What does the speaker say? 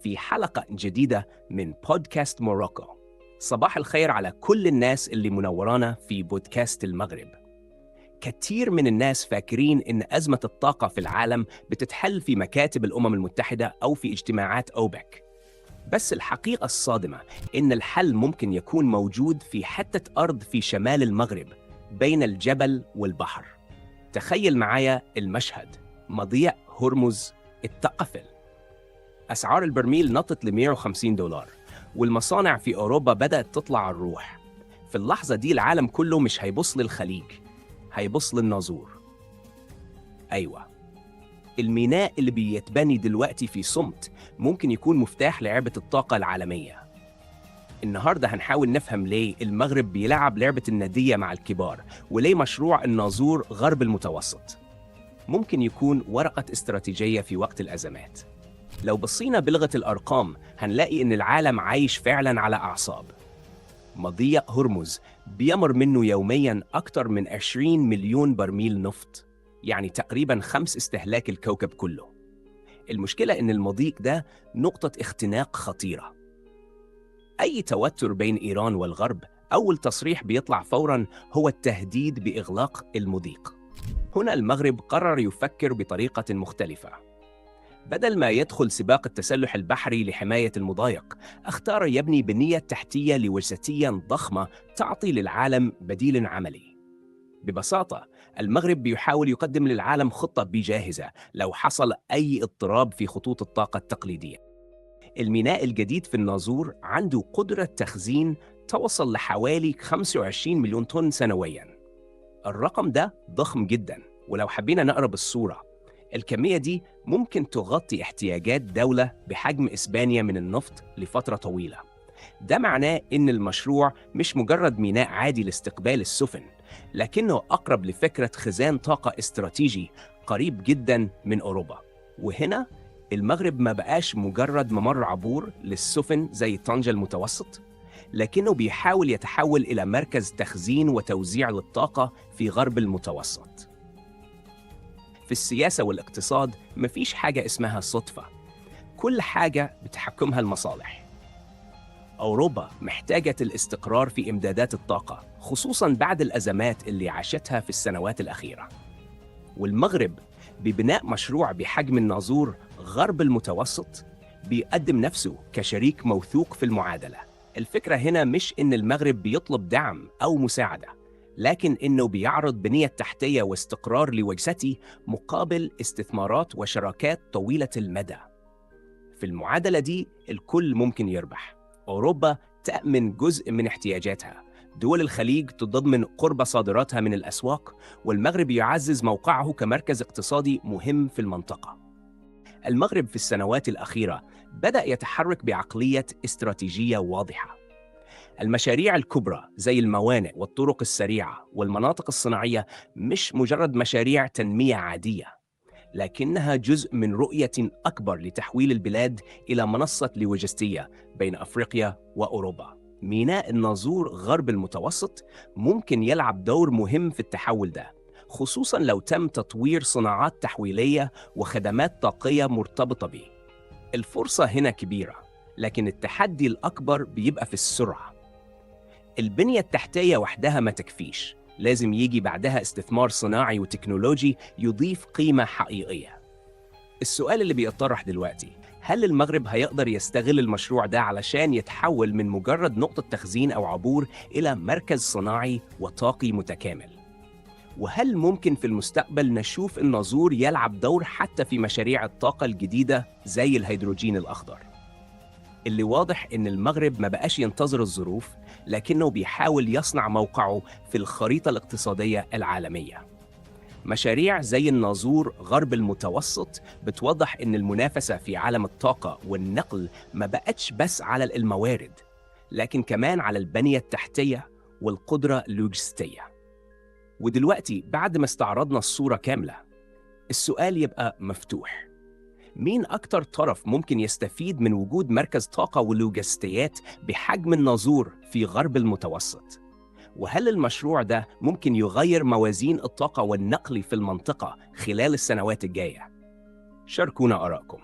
في حلقة جديدة من بودكاست موروكو. صباح الخير على كل الناس اللي منورانا في بودكاست المغرب. كتير من الناس فاكرين إن أزمة الطاقة في العالم بتتحل في مكاتب الأمم المتحدة أو في اجتماعات أوبك. بس الحقيقة الصادمة إن الحل ممكن يكون موجود في حتة أرض في شمال المغرب بين الجبل والبحر. تخيل معايا المشهد: مضيق هرمز اتقفل، أسعار البرميل نطت ل $150، والمصانع في أوروبا بدأت تطلع على الروح. في اللحظة دي العالم كله مش هيبص للخليج، هيبص للناظور. أيوة، الميناء اللي بيتبني دلوقتي في صمت ممكن يكون مفتاح لعبة الطاقة العالمية. النهاردة هنحاول نفهم ليه المغرب بيلعب لعبة الندية مع الكبار، وليه مشروع الناظور غرب المتوسط ممكن يكون ورقة استراتيجية في وقت الأزمات. لو بصينا بلغة الأرقام هنلاقي إن العالم عايش فعلاً على أعصاب. مضيق هرمز بيمر منه يومياً أكتر من 20 مليون برميل نفط، يعني تقريباً 5 استهلاك الكوكب كله. المشكلة إن المضيق ده نقطة اختناق خطيرة. أي توتر بين إيران والغرب، أول تصريح بيطلع فوراً هو التهديد بإغلاق المضيق. هنا المغرب قرر يفكر بطريقة مختلفة. بدل ما يدخل سباق التسلح البحري لحماية المضايق، اختار يبني بنية تحتية لوجستية ضخمة تعطي للعالم بديل عملي. ببساطة، المغرب بيحاول يقدم للعالم خطة جاهزة لو حصل أي اضطراب في خطوط الطاقة التقليدية. الميناء الجديد في الناظور عنده قدرة تخزين توصل لحوالي 25 مليون طن سنوياً. الرقم ده ضخم جداً، ولو حبينا نقرب الصورة، الكمية دي ممكن تغطي احتياجات دولة بحجم إسبانيا من النفط لفترة طويلة. ده معناه إن المشروع مش مجرد ميناء عادي لاستقبال السفن، لكنه أقرب لفكرة خزان طاقة استراتيجي قريب جداً من أوروبا. وهنا المغرب ما بقاش مجرد ممر عبور للسفن زي طنجة المتوسط، لكنه بيحاول يتحول إلى مركز تخزين وتوزيع للطاقة في غرب المتوسط. في السياسة والاقتصاد مفيش حاجة اسمها صدفة، كل حاجة بتحكمها المصالح. أوروبا محتاجة الاستقرار في إمدادات الطاقة، خصوصاً بعد الأزمات اللي عاشتها في السنوات الأخيرة. والمغرب ببناء مشروع بحجم الناظور غرب المتوسط بيقدم نفسه كشريك موثوق في المعادلة. الفكرة هنا مش إن المغرب بيطلب دعم أو مساعدة، لكن إنه بيعرض بنية تحتية واستقرار لوجستي مقابل استثمارات وشراكات طويلة المدى. في المعادلة دي الكل ممكن يربح. أوروبا تأمن جزء من احتياجاتها، دول الخليج تضمن قرب صادراتها من الأسواق، والمغرب يعزز موقعه كمركز اقتصادي مهم في المنطقة. المغرب في السنوات الأخيرة بدأ يتحرك بعقلية استراتيجية واضحة. المشاريع الكبرى زي الموانئ والطرق السريعة والمناطق الصناعية مش مجرد مشاريع تنمية عادية، لكنها جزء من رؤية أكبر لتحويل البلاد إلى منصة لوجستية بين أفريقيا وأوروبا. ميناء الناظور غرب المتوسط ممكن يلعب دور مهم في التحول ده، خصوصاً لو تم تطوير صناعات تحويلية وخدمات طاقية مرتبطة به. الفرصة هنا كبيرة، لكن التحدي الأكبر بيبقى في السرعة. البنية التحتية وحدها ما تكفيش، لازم يجي بعدها استثمار صناعي وتكنولوجي يضيف قيمة حقيقية. السؤال اللي بيطرح دلوقتي: هل المغرب هيقدر يستغل المشروع ده علشان يتحول من مجرد نقطة تخزين أو عبور إلى مركز صناعي وطاقي متكامل؟ وهل ممكن في المستقبل نشوف الناظور يلعب دور حتى في مشاريع الطاقة الجديدة زي الهيدروجين الأخضر؟ اللي واضح إن المغرب ما بقاش ينتظر الظروف، لكنه بيحاول يصنع موقعه في الخريطة الاقتصادية العالمية. مشاريع زي الناظور غرب المتوسط بتوضح إن المنافسة في عالم الطاقة والنقل ما بقتش بس على الموارد، لكن كمان على البنية التحتية والقدرة اللوجستية. ودلوقتي بعد ما استعرضنا الصورة كاملة، السؤال يبقى مفتوح: مين أكتر طرف ممكن يستفيد من وجود مركز طاقة ولوجستيات بحجم الناظور في غرب المتوسط؟ وهل المشروع ده ممكن يغير موازين الطاقة والنقل في المنطقة خلال السنوات الجاية؟ شاركونا آراءكم.